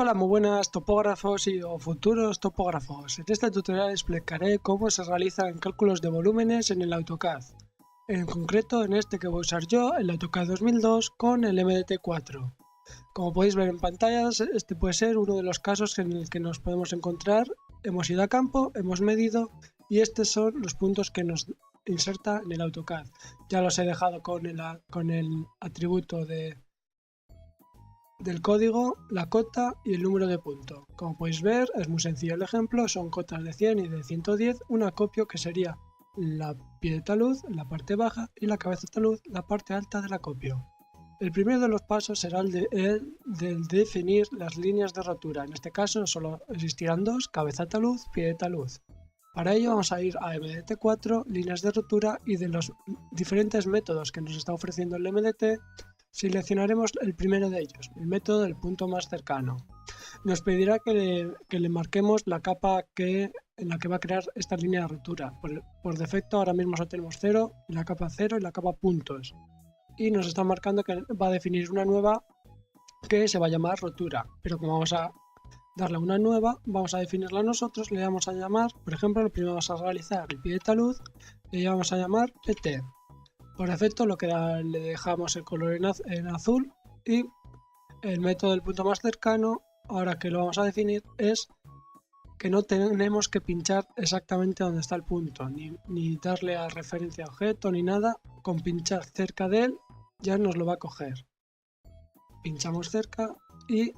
Hola, muy buenas topógrafos o futuros topógrafos. En este tutorial explicaré cómo se realizan cálculos de volúmenes en el AutoCAD. En concreto, en este que voy a usar yo, el AutoCAD 2002 con el MDT4. Como podéis ver en pantallas, este puede ser uno de los casos en el que nos podemos encontrar. Hemos ido a campo, hemos medido y estos son los puntos que nos inserta en el AutoCAD. Ya los he dejado con el atributo del código, la cota y el número de punto. Como podéis ver, es muy sencillo el ejemplo, son cotas de 100 y de 110, un acopio que sería la pie de talud, la parte baja, y la cabeza de talud, la parte alta del acopio. El primero de los pasos será el de definir las líneas de rotura. En este caso solo existirán dos, cabeza de talud, pie de talud. Para ello vamos a ir a MDT4, líneas de rotura, y de los diferentes métodos que nos está ofreciendo el MDT, seleccionaremos el primero de ellos, el método del punto más cercano. Nos pedirá que le marquemos la capa en la que va a crear esta línea de rotura. Por defecto ahora mismo solo tenemos 0, la capa 0 y la capa puntos. Y nos está marcando que va a definir una nueva que se va a llamar rotura. Pero como vamos a darle una nueva, vamos a definirla nosotros, le vamos a llamar, por ejemplo, lo primero vamos a realizar el pie de talud, le vamos a llamar PT. Por defecto le dejamos el color en azul y el método del punto más cercano, ahora que lo vamos a definir, es que no tenemos que pinchar exactamente donde está el punto, ni darle a referencia a objeto ni nada. Con pinchar cerca de él ya nos lo va a coger. Pinchamos cerca y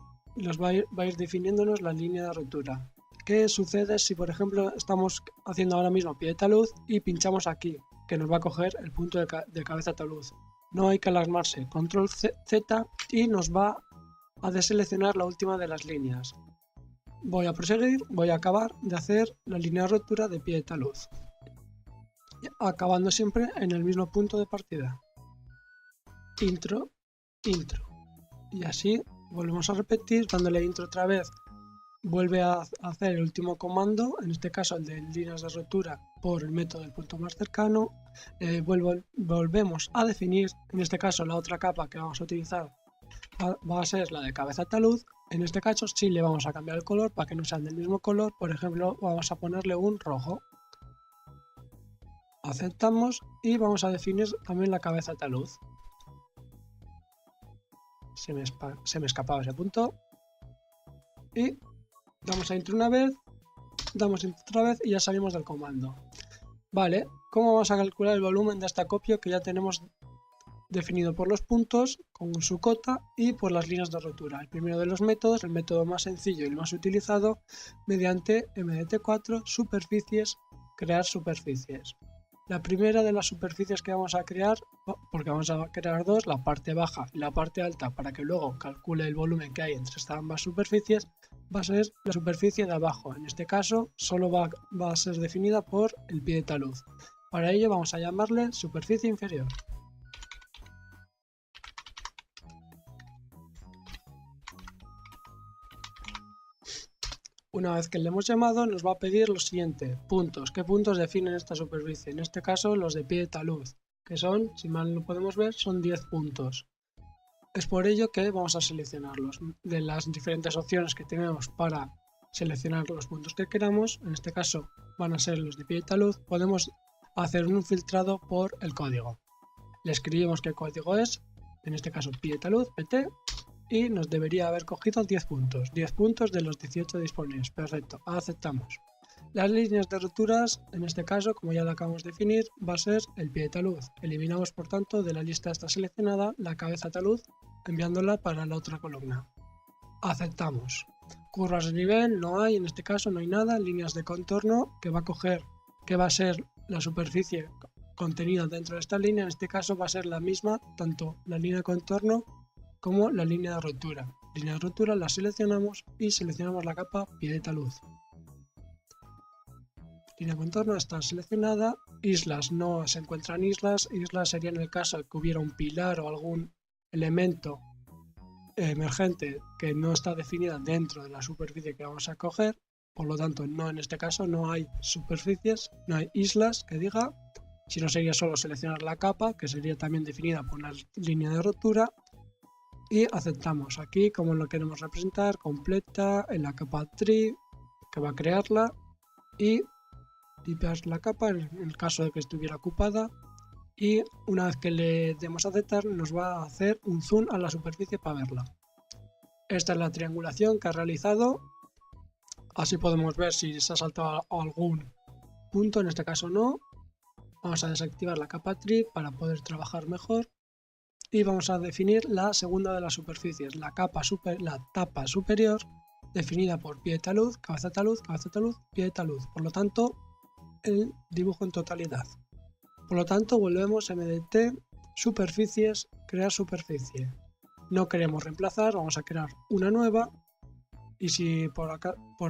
va a ir definiéndonos la línea de rotura. ¿Qué sucede si, por ejemplo, estamos haciendo ahora mismo pie de talud y pinchamos aquí? Que nos va a coger el punto de cabeza talud. No hay que alarmarse, control Z y nos va a deseleccionar la última de las líneas. Voy a proseguir, voy a acabar de hacer la línea de rotura de pie de talud, acabando siempre en el mismo punto de partida. Intro, intro. Y así volvemos a repetir, dándole intro otra vez. Vuelve a hacer el último comando, en este caso el de líneas de rotura por el método del punto más cercano. Volvemos a definir, en este caso la otra capa que vamos a utilizar va a ser la de cabeza talud. En este caso sí le vamos a cambiar el color para que no sean del mismo color. Por ejemplo, vamos a ponerle un rojo. Aceptamos y vamos a definir también la cabeza talud. Se me escapaba ese punto. Y damos a intro una vez, damos intro otra vez y ya salimos del comando. Vale, ¿cómo vamos a calcular el volumen de este acopio que ya tenemos definido por los puntos con su cota y por las líneas de rotura? El primero de los métodos, el método más sencillo y el más utilizado, mediante MDT4, superficies, crear superficies. La primera de las superficies que vamos a crear, porque vamos a crear dos, la parte baja y la parte alta, para que luego calcule el volumen que hay entre estas ambas superficies, va a ser la superficie de abajo. En este caso solo va a ser definida por el pie de talud. Para ello vamos a llamarle superficie inferior. Una vez que le hemos llamado, nos va a pedir lo siguiente: puntos. ¿Qué puntos definen esta superficie? En este caso los de pie de talud, que son, si mal no podemos ver, son 10 puntos. Es por ello que vamos a seleccionarlos. De las diferentes opciones que tenemos para seleccionar los puntos que queramos, en este caso van a ser los de pie de talud, podemos hacer un filtrado por el código. Le escribimos qué código es, en este caso pie de talud, PT, y nos debería haber cogido 10 puntos. 10 puntos de los 18 disponibles. Perfecto, aceptamos. Las líneas de roturas, en este caso, como ya lo acabamos de definir, va a ser el pie de talud. Eliminamos, por tanto, de la lista esta seleccionada la cabeza talud, enviándola para la otra columna. Aceptamos. Curvas de nivel no hay, en este caso no hay nada. Líneas de contorno, que va a ser la superficie contenida dentro de esta línea. En este caso va a ser la misma, tanto la línea de contorno como la línea de rotura. Línea de rotura la seleccionamos y seleccionamos la capa pie de talud. Línea de contorno está seleccionada. Islas, no se encuentran islas. Islas sería en el caso de que hubiera un pilar o algún elemento emergente que no está definida dentro de la superficie que vamos a coger. Por lo tanto, no, en este caso no hay superficies, no hay islas que diga. Si no, sería solo seleccionar la capa, que sería también definida por una línea de rotura. y aceptamos. Aquí, como lo queremos representar, completa en la capa tree, que va a crearla, y limpiar la capa en el caso de que estuviera ocupada. Y una vez que le demos a aceptar, nos va a hacer un zoom a la superficie para verla. Esta es la triangulación que ha realizado. Así podemos ver si se ha saltado algún punto, en este caso no. Vamos a desactivar la capa tree para poder trabajar mejor. Y vamos a definir la segunda de las superficies, la tapa superior, definida por pie de talud, cabeza de talud, cabeza de talud, pie de talud. Por lo tanto, el dibujo en totalidad. Por lo tanto, volvemos a MDT, superficies, crear superficie. No queremos reemplazar, vamos a crear una nueva. Y si por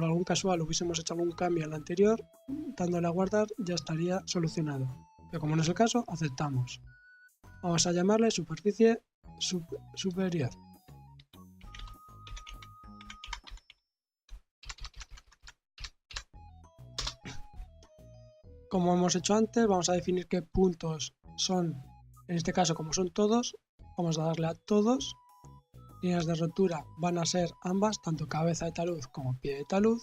algún casual hubiésemos hecho algún cambio en la anterior, dándole a guardar, ya estaría solucionado. Pero como no es el caso, aceptamos. Vamos a llamarle superficie superior. Como hemos hecho antes, vamos a definir qué puntos son, en este caso como son todos, vamos a darle a todos. Líneas de rotura van a ser ambas, tanto cabeza de talud como pie de talud.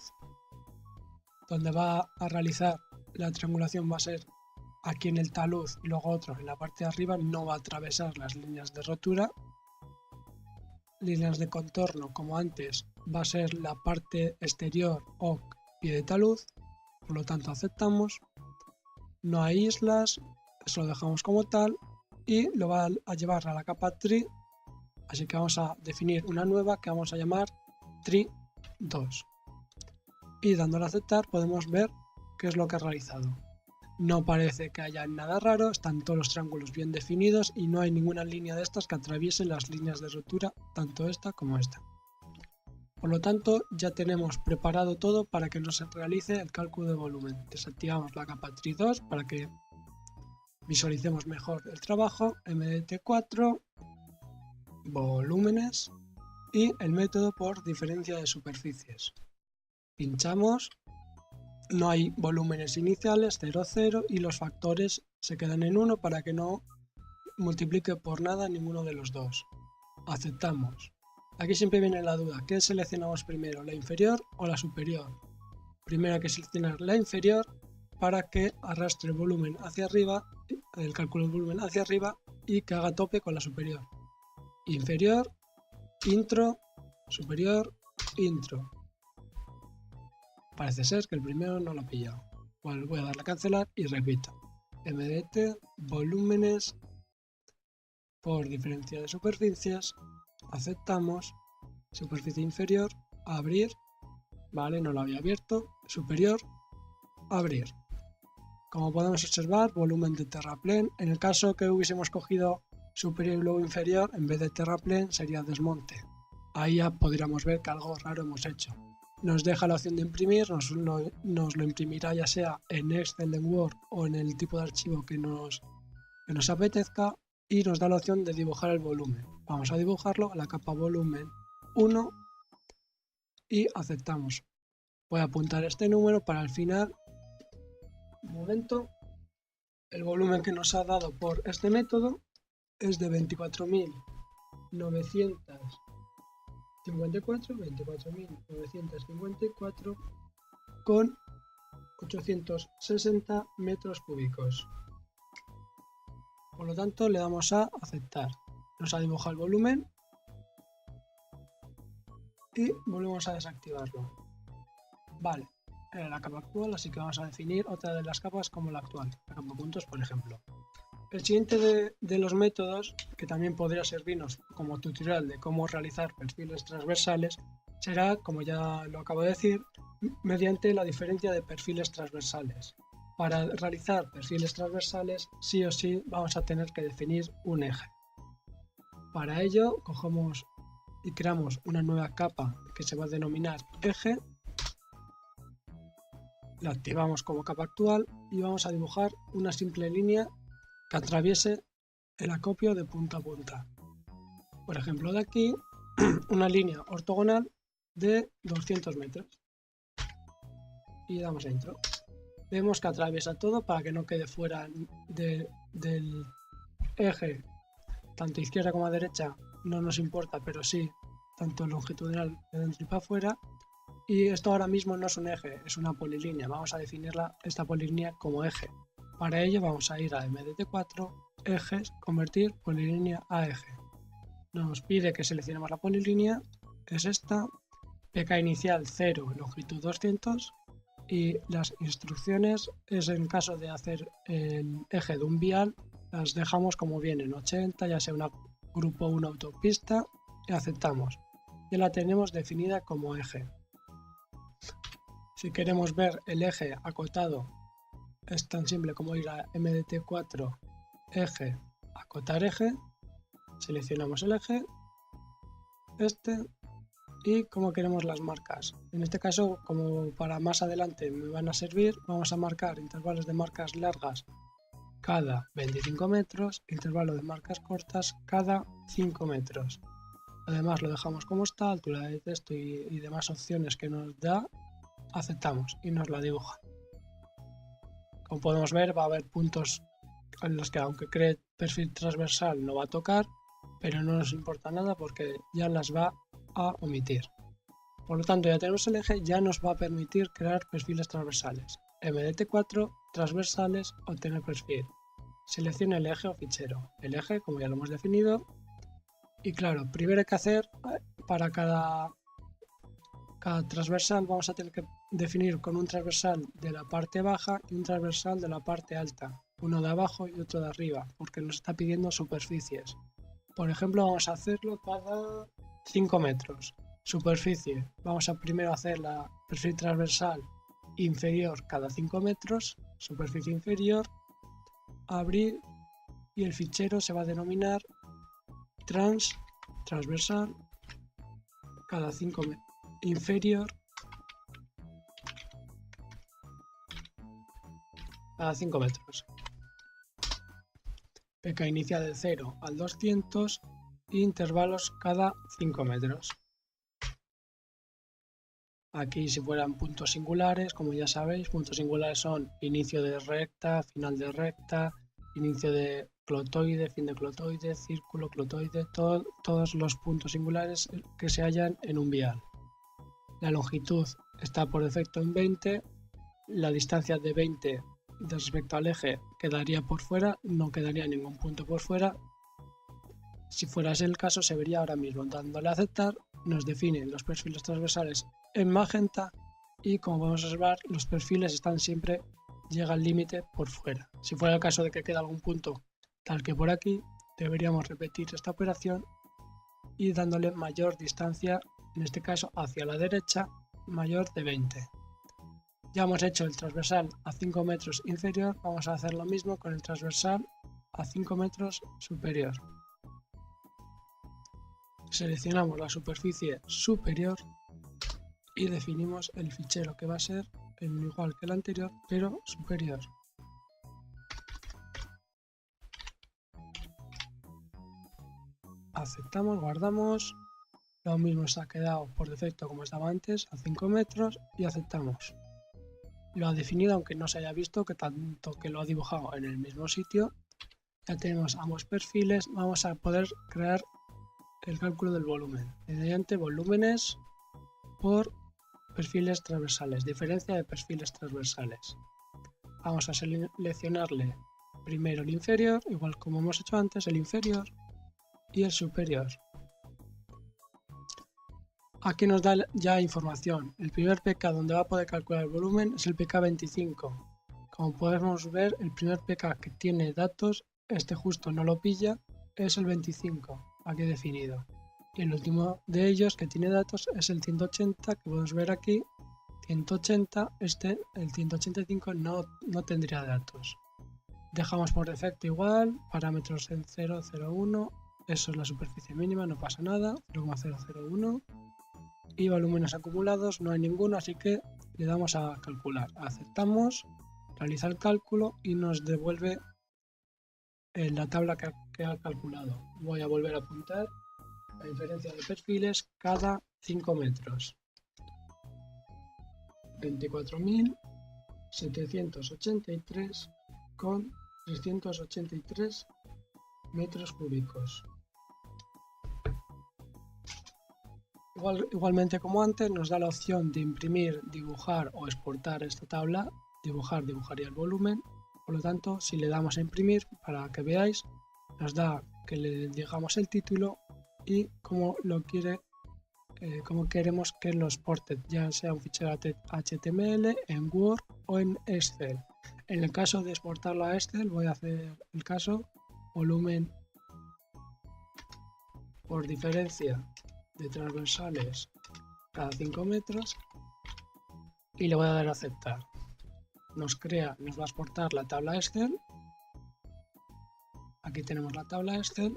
Donde va a realizar la triangulación va a ser aquí en el talud y luego otro en la parte de arriba, no va a atravesar las líneas de rotura. Líneas de contorno, como antes, va a ser la parte exterior o pie de talud, por lo tanto aceptamos. No hay islas, eso lo dejamos como tal y lo va a llevar a la capa tree, así que vamos a definir una nueva que vamos a llamar tree 2. Y dándole a aceptar podemos ver qué es lo que ha realizado. No parece que haya nada raro, están todos los triángulos bien definidos y no hay ninguna línea de estas que atraviese las líneas de rotura, tanto esta como esta. Por lo tanto, ya tenemos preparado todo para que nos realice el cálculo de volumen. Desactivamos la capa tree 2 para que visualicemos mejor el trabajo, MDT4, volúmenes y el método por diferencia de superficies. Pinchamos. No hay volúmenes iniciales, 0, 0, y los factores se quedan en 1 para que no multiplique por nada ninguno de los dos. Aceptamos. Aquí siempre viene la duda, ¿qué seleccionamos primero, la inferior o la superior? Primero hay que seleccionar la inferior para que arrastre el volumen hacia arriba, el cálculo del volumen hacia arriba y que haga tope con la superior. Inferior, intro, superior, intro. Parece ser que el primero no lo ha pillado. Bueno, voy a darle a cancelar y repito. MDT, volúmenes por diferencia de superficies. Aceptamos. Superficie inferior, abrir. Vale, no lo había abierto. Superior, abrir. Como podemos observar, volumen de terraplén. En el caso que hubiésemos cogido superior y luego inferior, en vez de terraplén sería desmonte. Ahí ya podríamos ver que algo raro hemos hecho. Nos deja la opción de imprimir, nos lo imprimirá ya sea en Excel, en Word o en el tipo de archivo que nos apetezca y nos da la opción de dibujar el volumen. Vamos a dibujarlo a la capa volumen 1 y aceptamos. Voy a apuntar este número para el final. Un momento. El volumen que nos ha dado por este método es de 24.954 con 860 metros cúbicos. Por lo tanto, le damos a aceptar. Nos ha dibujado el volumen y volvemos a desactivarlo. Vale, era la capa actual, así que vamos a definir otra de las capas como la actual, la capa puntos, por ejemplo. El siguiente de los métodos, que también podría servirnos como tutorial de cómo realizar perfiles transversales, será, como ya lo acabo de decir, mediante la diferencia de perfiles transversales. Para realizar perfiles transversales, sí o sí vamos a tener que definir un eje. Para ello, cogemos y creamos una nueva capa que se va a denominar eje. La activamos como capa actual y vamos a dibujar una simple línea que atraviese el acopio de punta a punta. Por ejemplo, de aquí, una línea ortogonal de 200 metros. Y damos a intro. Vemos que atraviesa todo para que no quede fuera del eje tanto izquierda como a derecha no nos importa, pero sí tanto longitudinal de dentro y para afuera. Y esto ahora mismo no es un eje, es una polilínea. Vamos a definirla, esta polilínea, como eje. Para ello vamos a ir a MDT4, ejes, convertir polilínea a eje. Nos pide que seleccionemos la polilínea, es esta, pk inicial 0, longitud 200, y las instrucciones es en caso de hacer el eje de un vial, las dejamos como vienen, 80, ya sea una grupo 1 autopista, y aceptamos. Ya la tenemos definida como eje. Si queremos ver el eje acotado, es tan simple como ir a MDT4, eje, acotar eje, seleccionamos el eje, y como queremos las marcas. En este caso, como para más adelante me van a servir, vamos a marcar intervalos de marcas largas cada 25 metros, intervalo de marcas cortas cada 5 metros. Además lo dejamos como está, altura de texto y demás opciones que nos da, aceptamos y nos la dibuja. Como podemos ver, va a haber puntos en los que aunque cree perfil transversal no va a tocar, pero no nos importa nada porque ya las va a omitir. Por lo tanto, ya tenemos el eje, ya nos va a permitir crear perfiles transversales. MDT4, transversales, obtener perfil. Selecciona el eje o fichero. El eje, como ya lo hemos definido. Y claro, primero hay que hacer, para cada transversal vamos a tener que definir con un transversal de la parte baja y un transversal de la parte alta. Uno de abajo y otro de arriba, porque nos está pidiendo superficies. Por ejemplo, vamos a hacerlo cada 5 metros. Superficie, vamos a primero hacer la perfil transversal inferior cada 5 metros, superficie inferior, abrir, y el fichero se va a denominar transversal cada 5 metros, inferior cada 5 metros. pk inicial de 0 al 200 e intervalos cada 5 metros. Aquí si fueran puntos singulares, como ya sabéis, puntos singulares son inicio de recta, final de recta, inicio de clotoide, fin de clotoide, círculo, clotoide, todos los puntos singulares que se hallan en un vial. La longitud está por defecto en 20, la distancia de 20 respecto al eje quedaría por fuera, no quedaría ningún punto por fuera. Si fuera ese el caso, se vería ahora mismo. Dándole a aceptar, nos define los perfiles transversales en magenta y, como podemos observar, los perfiles están siempre, llega al límite por fuera. Si fuera el caso de que quede algún punto tal que por aquí, deberíamos repetir esta operación y dándole mayor distancia, en este caso hacia la derecha, mayor de 20. Ya hemos hecho el transversal a 5 metros inferior, vamos a hacer lo mismo con el transversal a 5 metros superior. Seleccionamos la superficie superior y definimos el fichero que va a ser igual que el anterior, pero superior. Aceptamos, guardamos. Lo mismo se ha quedado por defecto como estaba antes, a 5 metros, y aceptamos. Lo ha definido, aunque no se haya visto, que tanto que lo ha dibujado en el mismo sitio. Ya tenemos ambos perfiles, vamos a poder crear el cálculo del volumen mediante volúmenes por perfiles transversales, diferencia de perfiles transversales. Vamos a seleccionarle primero el inferior, igual como hemos hecho antes, el inferior y el superior. Aquí nos da ya información. El primer pk donde va a poder calcular el volumen es el pk 25. Como podemos ver, el primer pk que tiene datos, este justo no lo pilla, es el 25, aquí definido. Y el último de ellos que tiene datos es el 180, que podemos ver aquí, 180, el 185 no tendría datos. Dejamos por defecto igual, parámetros en 0, 0, 1, eso es la superficie mínima, no pasa nada, 0,001. Y volúmenes acumulados no hay ninguno, así que le damos a calcular. Aceptamos, realiza el cálculo y nos devuelve la tabla que ha calculado. Voy a volver a apuntar la diferencia de perfiles cada 5 metros. 24.783 con 383 metros cúbicos. Igualmente como antes nos da la opción de imprimir, dibujar o exportar esta tabla. Dibujaría el volumen. Por lo tanto, si le damos a imprimir, para que veáis, nos da que le digamos el título y cómo lo quiere, cómo queremos que lo exporte, ya sea un fichero HTML, en Word o en Excel. En el caso de exportarlo a Excel, voy a hacer el caso volumen por diferencia de transversales cada 5 metros y le voy a dar a aceptar. Nos va a exportar la tabla Excel. Aquí tenemos la tabla Excel,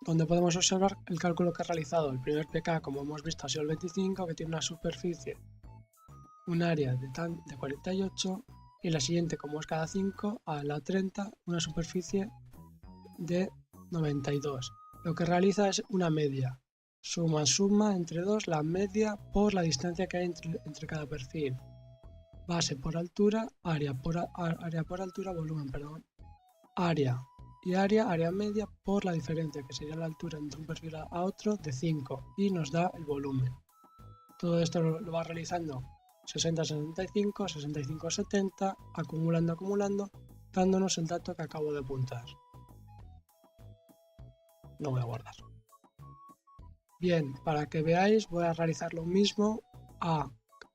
donde podemos observar el cálculo que ha realizado. El primer pk, como hemos visto, ha sido el 25, que tiene una superficie, un área de 48, y la siguiente, como es cada 5, a la 30, una superficie de 92. Lo que realiza es una media. Suma entre dos la media por la distancia que hay entre cada perfil. Base por altura, área por altura, volumen, perdón. Área y área media por la diferencia, que sería la altura entre un perfil a otro, de 5, y nos da el volumen. Todo esto lo va realizando 60-65, 65-70, acumulando, dándonos el dato que acabo de apuntar. No voy a guardar. Bien, para que veáis, voy a realizar lo mismo a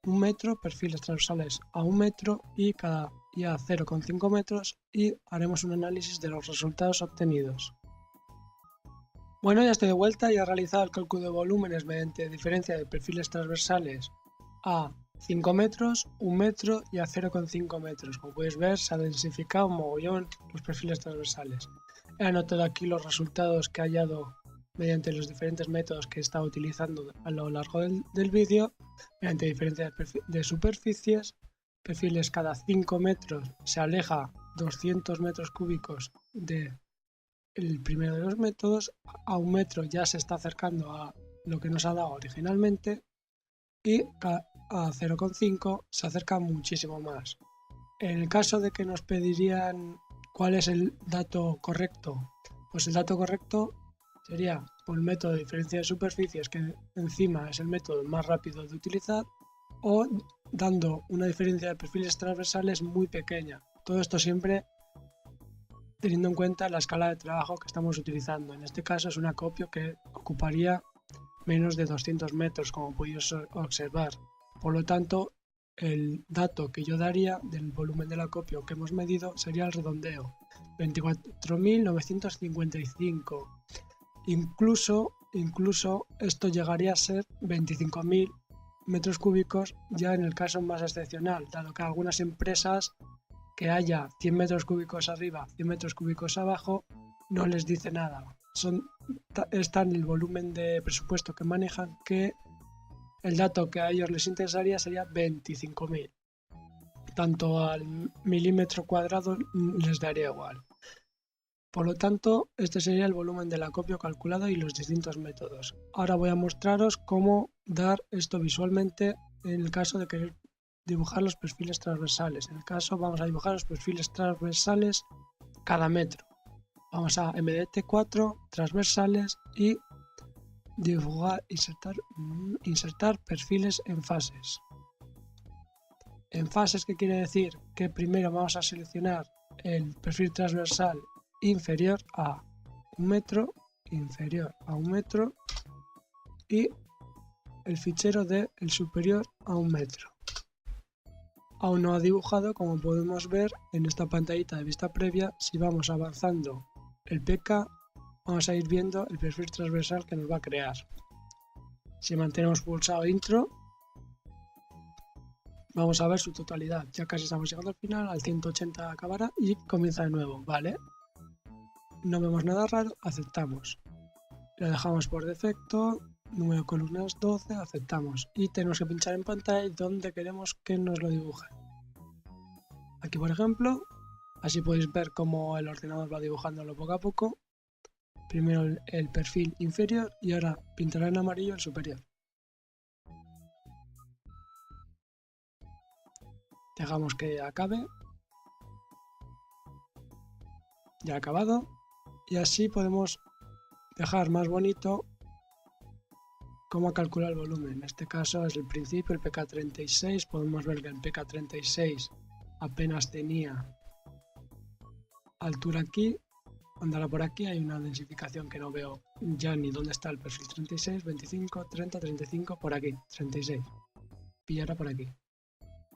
1 metro, perfiles transversales a 1 metro y a 0,5 metros, y haremos un análisis de los resultados obtenidos. Bueno, ya estoy de vuelta y he realizado el cálculo de volúmenes mediante diferencia de perfiles transversales a 5 metros, 1 metro y a 0,5 metros. Como podéis ver, se ha densificado un mogollón los perfiles transversales. He anotado aquí los resultados que he hallado mediante los diferentes métodos que he estado utilizando a lo largo del vídeo, mediante diferencia de superficies. Perfiles cada 5 metros se aleja 200 metros cúbicos del primero de los métodos, a 1 metro ya se está acercando a lo que nos ha dado originalmente, y a 0,5 se acerca muchísimo más. En el caso de que nos pedirían cuál es el dato correcto, pues el dato correcto sería por el método de diferencia de superficies, que encima es el método más rápido de utilizar, o dando una diferencia de perfiles transversales muy pequeña. Todo esto siempre teniendo en cuenta la escala de trabajo que estamos utilizando. En este caso es un acopio que ocuparía menos de 200 metros, como podéis observar. Por lo tanto, el dato que yo daría del volumen del acopio que hemos medido sería el redondeo, 24.955. Incluso esto llegaría a ser 25.000 metros cúbicos ya en el caso más excepcional, dado que algunas empresas que haya 100 metros cúbicos arriba, 100 metros cúbicos abajo, no les dice nada. Está en el volumen de presupuesto que manejan, que el dato que a ellos les interesaría sería 25.000. Tanto al milímetro cuadrado les daría igual. Por lo tanto, este sería el volumen del acopio calculado y los distintos métodos. Ahora voy a mostraros cómo dar esto visualmente en el caso de querer dibujar los perfiles transversales. En el caso vamos a dibujar los perfiles transversales cada metro. Vamos a MDT4, transversales, y dibujar, insertar perfiles en fases. En fases, ¿qué quiere decir? Que primero vamos a seleccionar el perfil transversal inferior a 1 metro, y el fichero del superior a 1 metro. Aún no ha dibujado, como podemos ver en esta pantallita de vista previa. Si vamos avanzando el PK, vamos a ir viendo el perfil transversal que nos va a crear. Si mantenemos pulsado intro, vamos a ver su totalidad. Ya casi estamos llegando al final, al 180 acabará y comienza de nuevo, ¿vale? No vemos nada raro, aceptamos. Lo dejamos por defecto, número de columnas 12, aceptamos. Y tenemos que pinchar en pantalla donde queremos que nos lo dibuje. Aquí, por ejemplo, así podéis ver cómo el ordenador va dibujándolo poco a poco. Primero el perfil inferior y ahora pintará en amarillo el superior. Dejamos que acabe. Ya ha acabado. y así podemos dejar más bonito cómo calcular el volumen. En este caso es el principio, el PK36. Podemos ver que el PK36 apenas tenía altura aquí. Andará por aquí, hay una densificación que no veo ya ni dónde está el perfil 36, 25, 30, 35, por aquí, 36. Pillará por aquí.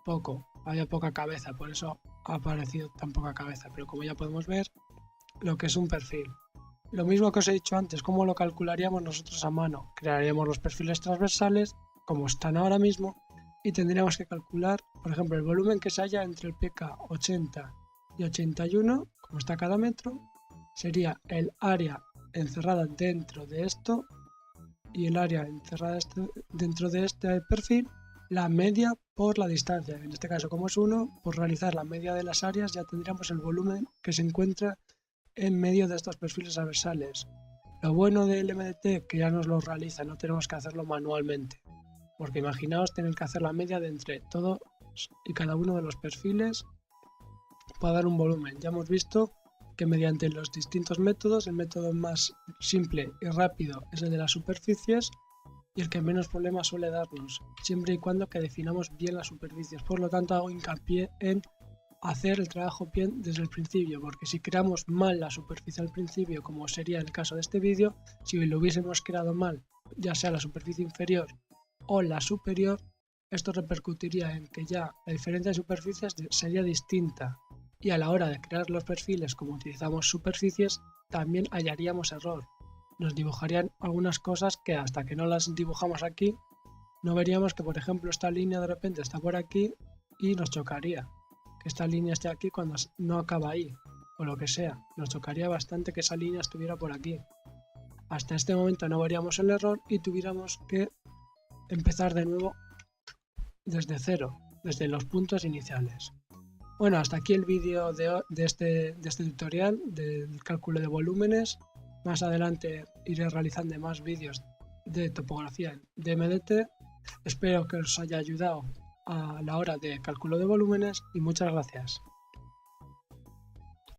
Poco, había poca cabeza, por eso ha aparecido tan poca cabeza, pero como ya podemos ver, lo que es un perfil. Lo mismo que os he dicho antes, ¿cómo lo calcularíamos nosotros a mano? Crearíamos los perfiles transversales, como están ahora mismo, y tendríamos que calcular, por ejemplo, el volumen que se halla entre el PK 80 y 81, como está cada metro, sería el área encerrada dentro de esto y el área encerrada dentro de este perfil, la media por la distancia. En este caso, como es 1, por realizar la media de las áreas ya tendríamos el volumen que se encuentra en medio de estos perfiles transversales. Lo bueno del MDT que ya nos lo realiza, no tenemos que hacerlo manualmente, porque imaginaos tener que hacer la media de entre todos y cada uno de los perfiles para dar un volumen. Ya hemos visto que mediante los distintos métodos, el método más simple y rápido es el de las superficies y el que menos problemas suele darnos, siempre y cuando que definamos bien las superficies. Por lo tanto, hago hincapié en hacer el trabajo bien desde el principio, porque si creamos mal la superficie al principio, como sería el caso de este vídeo, si lo hubiésemos creado mal, ya sea la superficie inferior o la superior, esto repercutiría en que ya la diferencia de superficies sería distinta, y a la hora de crear los perfiles, como utilizamos superficies, también hallaríamos error. Nos dibujarían algunas cosas que hasta que no las dibujamos aquí, no veríamos que, por ejemplo, esta línea de repente está por aquí y nos chocaría. Que esta línea esté aquí cuando no acaba ahí, o lo que sea. Nos chocaría bastante que esa línea estuviera por aquí. Hasta este momento no veríamos el error y tuviéramos que empezar de nuevo desde cero, desde los puntos iniciales. Bueno, hasta aquí el vídeo de este tutorial del cálculo de volúmenes. Más adelante iré realizando más vídeos de topografía de MDT. Espero que os haya ayudado a la hora de cálculo de volúmenes y muchas gracias.